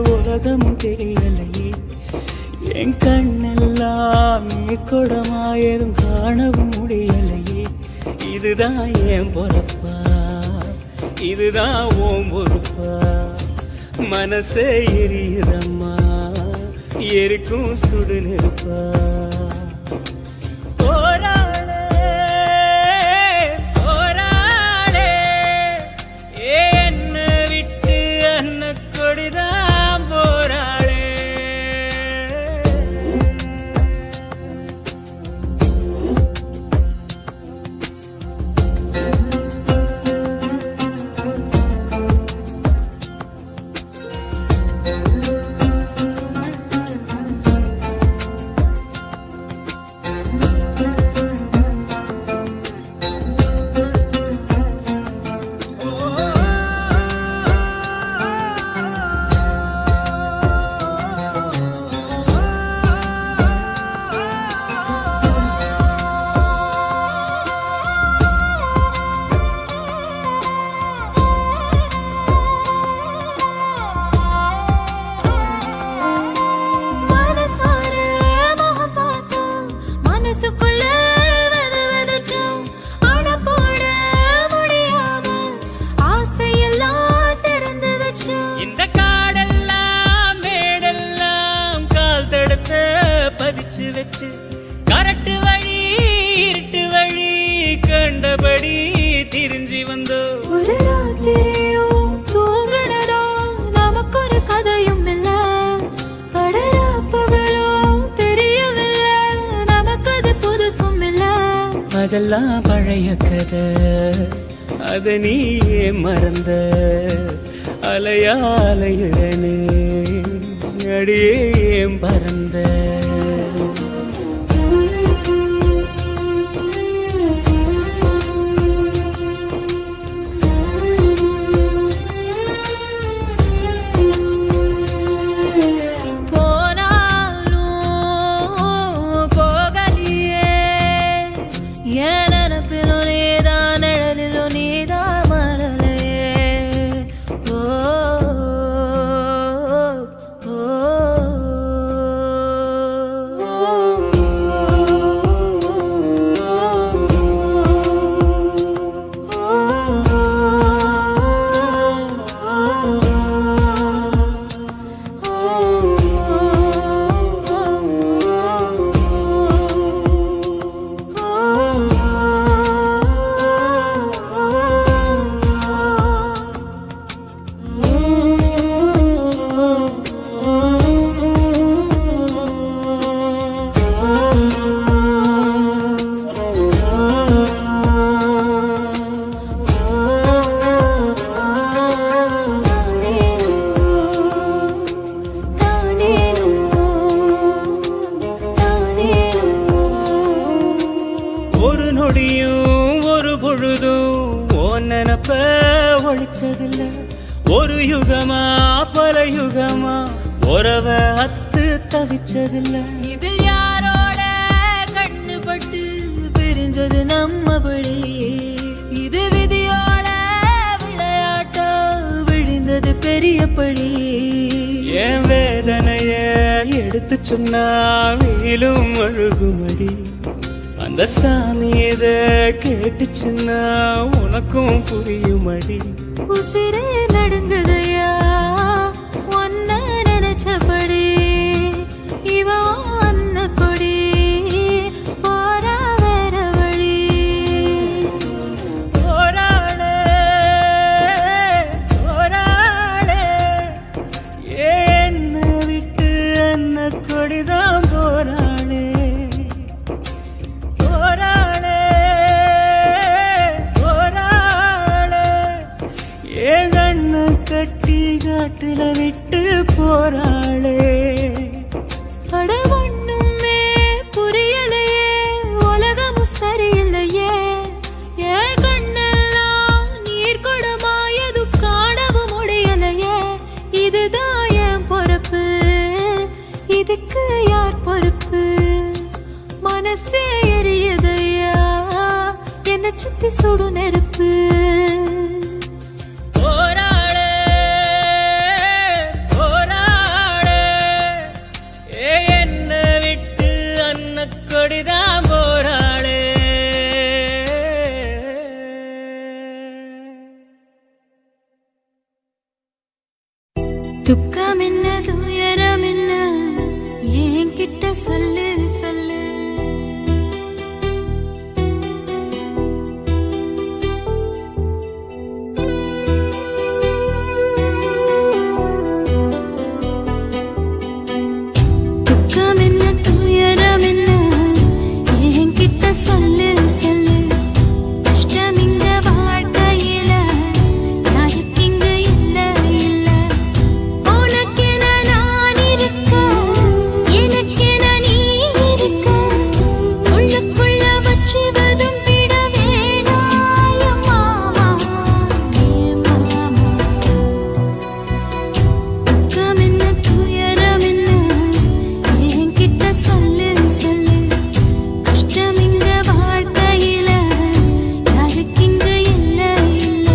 உலகம் தெரியலையே என் கண்ணெல்லாம் நீர்கொடமாயதும் காணவும் முடியலையே இதுதான் என் பொறுப்பா இதுதான் ஓம் பொறுப்பா மனசே எரியுதம்மா எரிக்கும் சுடு நெருப்பா கரட்டு வழி இருட்டு வழி கண்டபடி திரிஞ்சி வந்தோ ஒரு ராத்திரியும் தூங்குறதோ நமக்கு ஒரு கதையும் இல்ல படரா பகலும் தெரியவில்லை நமக்கு அது புதுசும் இல்ல அதெல்லாம் பழைய கதை அத நீ மறந்த அலையா அலையுறனே அடியே பறந்த ஒரு பொழுதும் நினப்ப ஒழிச்சதில்ல ஒரு யுகமா பல யுகமா உறவ அத்து தவிச்சதில்ல இது யாரோட கண்ணுபட்டு பிரிஞ்சது நம்மபடி இது விதியோட விளையாட்டா விழுந்தது பெரியபடி என் வேதனைய எடுத்து சொன்னா வீலும் அழுகுமடி அந்த சாமி இத கேட்டுச்சுன்னா உனக்கும் புரியுமடி உசிரே நடுங்குதையா ஒன்ன நினைச்சபடி இவ அன்ன கொடி போரா வேற வழி போராளே போராளே என்ன விட்டு அன்ன கொடிதான் போராளே கட்டி காட்டுல விட்டு போராளே அட ஒண்ணுமே புரியலையே உலகமும் சரியில்லையே என் கண்ணெல்லாம் நீர் கொடமாயது காணவும் முடியலையே இதுதான் என் பொறுப்பு இதுக்கு யார் பொறுப்பு மனசே எரியுதையா என்னை சுத்தி சுடு நெருப்பு என்ன துயரம் என்ன என்கிட்ட சொல்லு சொல்லு. துக்கம் என்ன துயரம் என்ன என்கிட்ட சொல்லு சொல்லு. கஷ்டம் இங்க வாழ்க்கையில யாருக்கு இங்க இல்ல இல்ல. உனக்கென நான் இருக்க எனக்கென நீ இருக்க. உள்ளுக்குள்ள வச்சுவதும் விட வேணாய மாமா ஏ மாமா. துக்கம் என்ன துயரம் என்ன என்கிட்ட சொல்லு சொல்லு. கஷ்டம் இங்க வாழ்க்கையில யாருக்கு இங்க இல்ல இல்ல.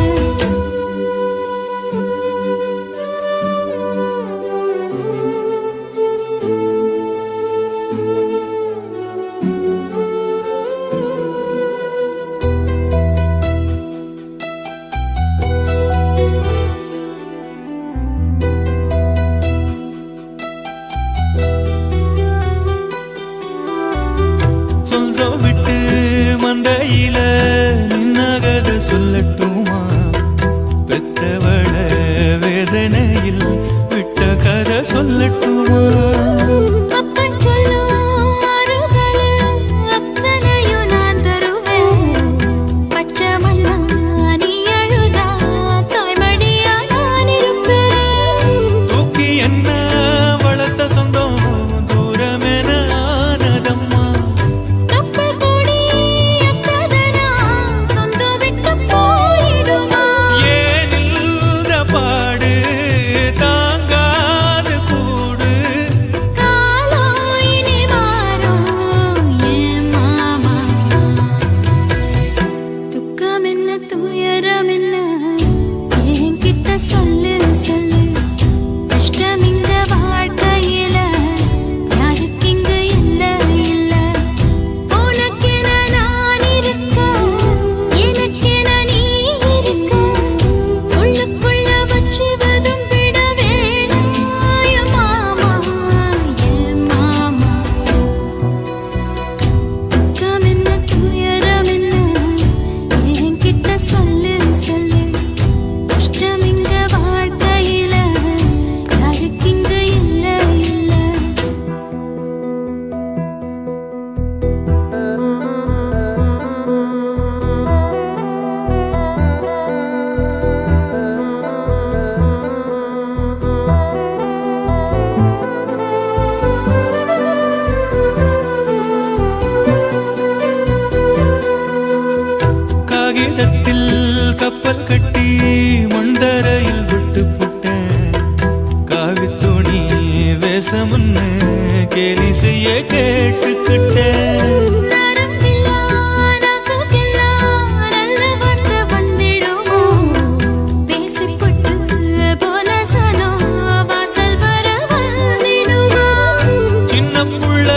சொந்தம் விட்டு மந்தையில நின்னகத சொல்லட்டுமா? பெத்தவள வேதனையில் விட்ட கதை சொல்லட்டுமா? அப்பன் சொல்லும் ஆறுதலு அத்தனையும் நான் தருவேன். பச்சை மண்ணா நீ அழுதா தாய்மடியா நான் இருப்பேன். தூக்கி என்ன வளர்த்த சொந்தம் தூரமென ஆனதம்மா. கப்பல் கூடி அத்ததனா சொந்தம் விட்டு போயிடுமா? ஏனில்த பாடு தாங்காது கூடு. காலம் இனி மாறும் ஏன் மாமா. துக்கம் என்ன துயரம் என்ன என்கிட்ட சொல்லு சொல்லு. கஷ்டம் இங்க வாழ்க்கையில யாருக்கு இங்க இல்ல இல்ல. உனக்கென நான் இருக்க எனக்கென நீ இருக்க. உள்ளுக்குள்ள வச்சுவதும் விட வேணாய மாமா ஏ மாமா. துக்கம் என்ன துயரம் என்ன என்கிட்ட சொல்லு சொல்லு. கஷ்டம் இங்க வாழ்க்கையில யாருக்கு இங்க இல்ல இல்ல. காகிதத்தில் கப்பல் கட்டி மண்தரையில் விட்டு புட்டேன். காவித்துணி வேஷம்னு கேலி செய்ய கேட்டுக்கிட்டேன். நரம்பில்லா நாக்குக்கெல்லாம் நல்ல வார்த்தை வந்திடுமோ? பேசிப்பட்டு போன சனம் வாசல் வர வந்திடுமோ? சின்ன புள்ள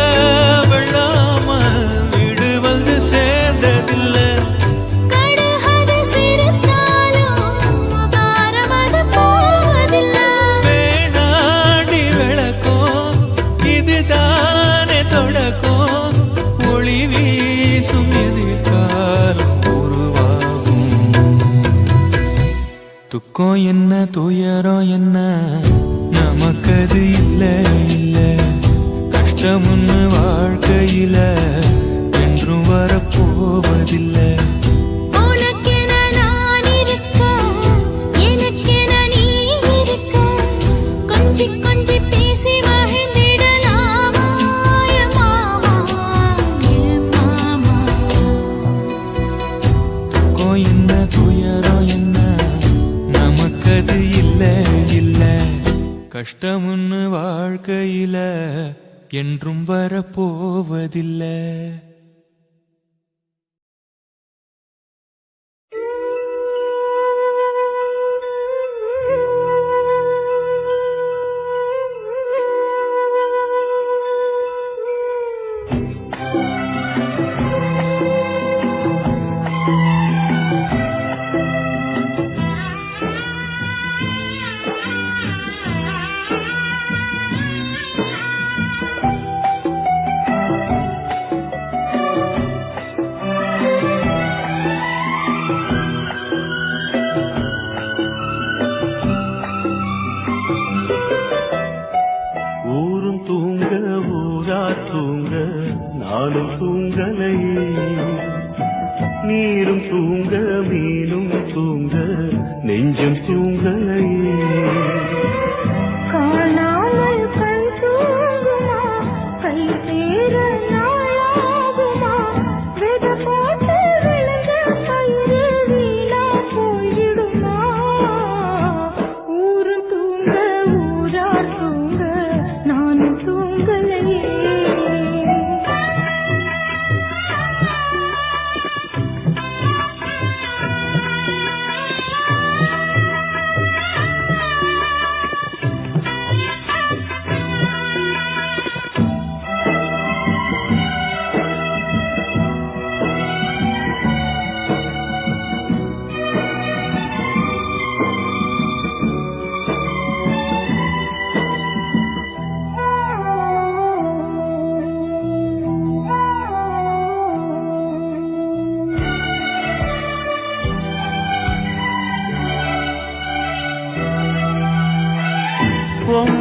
வெள்ளாம வீடு வந்து சேர்ந்ததில்லை. கடுகது சிரித்தாலும் காரமது போவதில்லை. வேணாடி விளக்கம் இதுதானே தொடக்கம். ஒளி வீசும் எதிர்காலம் உருவாகும். துக்கம் என்ன துயரம் என்ன நமக்கது இல்ல இல்ல. கஷ்டம்னு வாழ்க்கையில என்றும் வரப்போவதில்லை. உனக்கென நான் இருக்க எனக்கென நீ இருக்க. கொஞ்சி கொஞ்சி பேசி மகிழ்ந்திடலாமா ஏ மாமா ஏ மாமா. துக்கம் என்ன துயரம் என்ன நமக்கது இல்ல இல்ல. கஷ்டம்னு வாழ்க்கையில என்றும் வரப்போவதில்லை.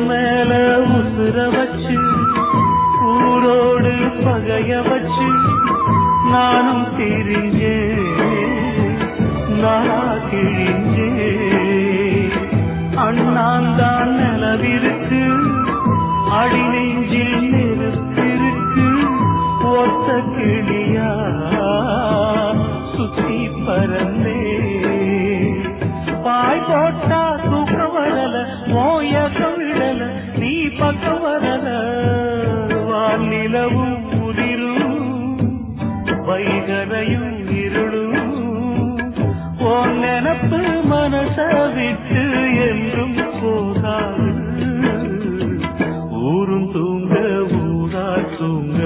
மேல உசுர வச்சு ஊரோடு பகைய வச்சு நானும் திரிஞ்சே நானா கிழிஞ்சே அண்ணாந்தான் நிலவிருக்கு அடி நெஞ்சில் நெருப்பிருக்கு ஒத்த கிளியா சுத்தி பறந்தே பாய் போட்டா தூக்கம் வரல மோயக்கம் விடல நீ பக்கம் வரல வானிலவும் உதிரும் வைகரையும் இருளும் உன் நினப்பு மனச விட்டு என்றும் போகாது ஊரும் தூங்க ஊரா தூங்க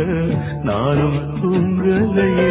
நானும் தூங்கலையே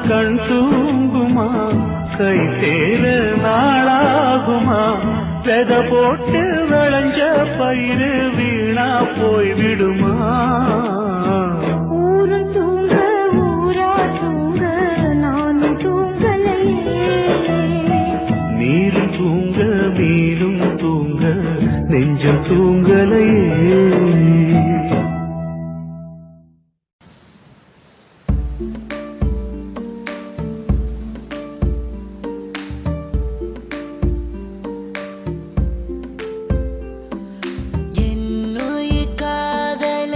கண் தூங்குமா கை சேர நாளாகுமா வெத போட்டு விளைஞ்ச பயிறு வீணா போய்விடுமா ஊரும் தூங்க ஊரா தூங்க நானும் தூங்கலையே நீரும் தூங்க மீனும் தூங்க நெஞ்சம் தூங்கலையே என்னுயிர் காதல்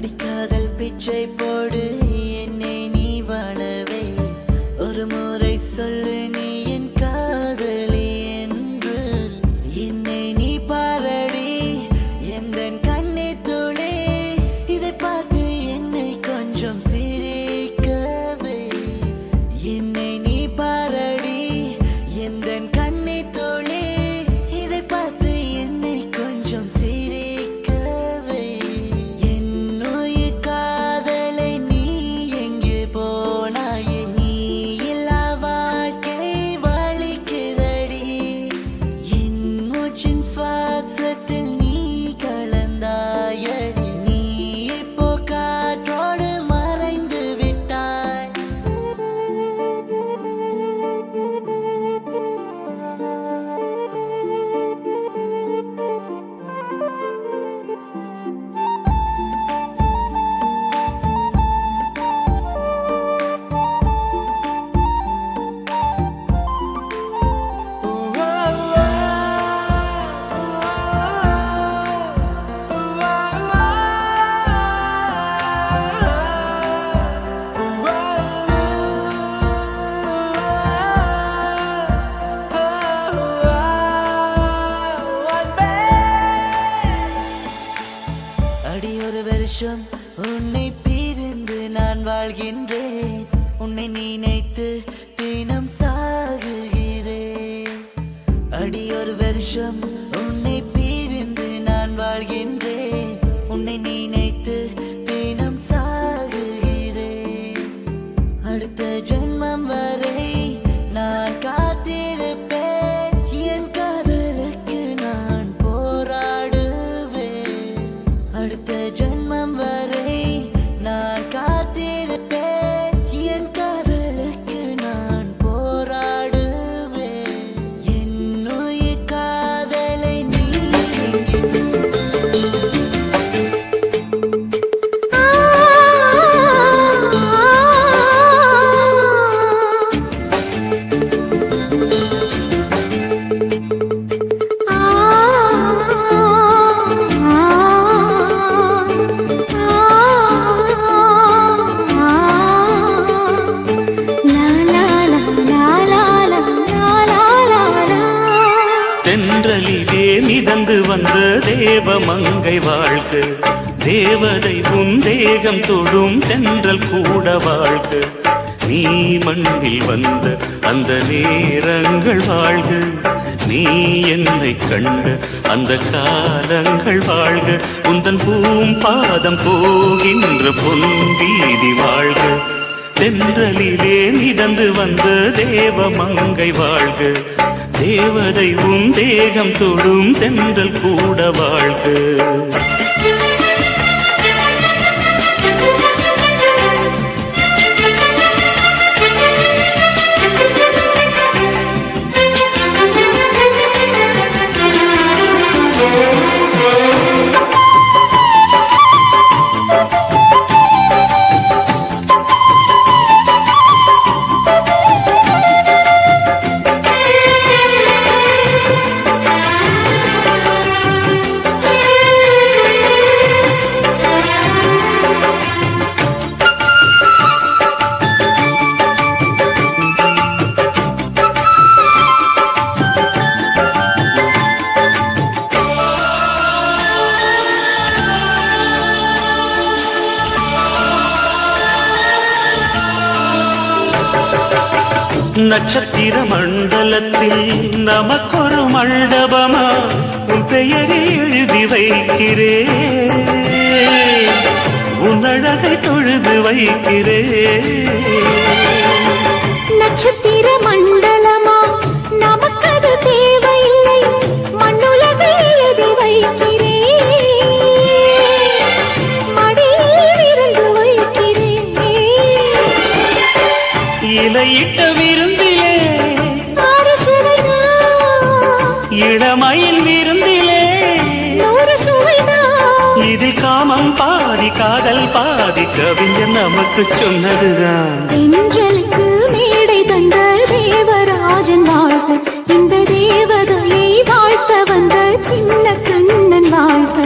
அடிக்காதல் பிச்சை போடு என்னை நீ வாழவே ஒரு முறை சொல்லு நீ என் காதலி என்று என்னை நீ பாரடி எந்த கண்ணை துளி இதை பார்த்து என்னை கொஞ்சம் சிரிக்கவே என்னை நீ பாரடி எந்த கண்ணை துளி இதை பார்த்து என்னை கொஞ்சம் சிரிக்கவே என்னுயிர் காதலை நீ எங்கே போனாயே நீ இல்லா வாழ்க்கை வலிக்கிறடி என் மூச்சின் சுவாசத்தில் நீ கலந்தாயடி நீ இப்போ காற்றோடு மறைந்து விட்டாய் அடி ஒரு வருஷம் உன்னை பிரிந்து நான் வாழ்கின்றேன் உன்னை நினைத்து தினம் சாகுகிறேன் அடி ஒரு வருஷம் உன்னை பிரிந்து நான் வாழ்கின்றேன் உன்னை நினைத்து தினம் சாகுகிறேன் அடுத்த ஜென்மம் வரை நான் காத்திருப்பேன் என் காதலுக்கு நான் போராடுவேன் அடுத்த ஜென்மம் வரை நான் காத்திருப்பேன் என் காதலுக்கு நான் போராடுவேன் என்னுயிர் காதலை நீ தென்றலிலே மிதந்து வந்த தேவமங்கை வாழ்க தேவதை உன் தேகம் தொடும் தென்றல் கூட வாழ்க நீ மண்ணில் வந்த அந்த நேரங்கள் வாழ்க நீ என்னை கண்ட அந்த காலங்கள் வாழ்க உந்தன் பூம்பாதம் போகின்ற பொன்வீதி வாழ்க தென்றலிலே மிதந்து வந்த தேவமங்கை வாழ்க தேவதை உன் தேகம் தொடும் தென்றல் கூட வாழ்க நட்சத்திர மண்டலத்தில் நமக்கொரு மண்டபமா உன் பெயரை எழுதி வைக்கிறேன் உன் அழகை தொழுது வைக்கிறேன் நட்சத்திர மண்டலமா நமக்கது தேவையில்லை மண்ணுலகை எழுதி வைக்கிறேன் மடியில் இருந்து வைக்கிறேன் இலையிட்ட விருந்திலே இளமையில் விருந்திலே இதில் காமம் பாதி காதல் பாதி கவிஞர் நமக்கு சொன்னதுதான் தென்றலுக்கு மேடை தந்த தேவராஜன் வாழ்க இந்த தேவதையை வாழ்த்த வந்த சின்ன கண்ணன் வாழ்க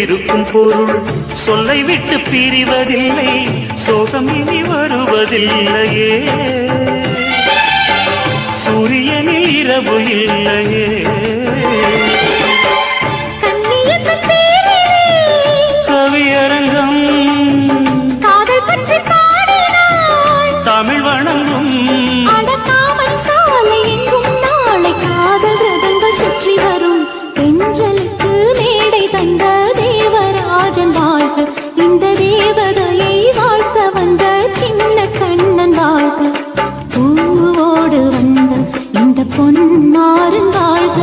இருக்கும் பொருள் சொல்லை விட்டு பிரிவதில்லை, சோகம் இனி வருவதில்லையே. சூரியனில் இரவு இல்லையே. கண்ணியத்தின் பேரிலே கவியரங்கம் காதல் பற்றி பாடினாள். தமிழ் வணங்கும் அடக்காமல் சாலை எங்கும் நாளை காதல் ரதங்கள் சுற்றி வரும். தென்றலுக்கு மேடை தந்த தேவராஜன் வாழ்க, இந்த தேவதையை வாழ்த்த வந்த சின்ன கண்ணன் வாழ்க. பூவோடு வந்த இந்த பொன்மாறன் வாழ்க,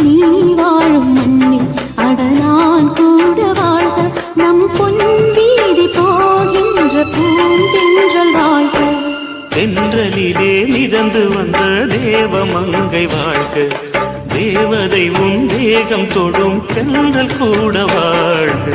நீ வாழும் மண்ணில் அட நான் கூட வாழ்க. நம் பொன் வீதி போகின்ற பூந்தென்றல் வாழ்க. தென்றலிலே மிதந்து வந்த தேவமங்கை வாழ்க, தேவதை உன் தேகம் தொடும் தென்றல் கூட வாழ்க.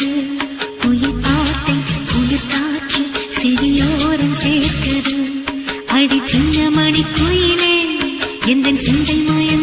கேட்குது உயிர் பாட்டை உயிர் காற்று செவியோரம் சேர்க்குது அடி சின்ன மணி குயிலே எந்த சிந்தை மயங்க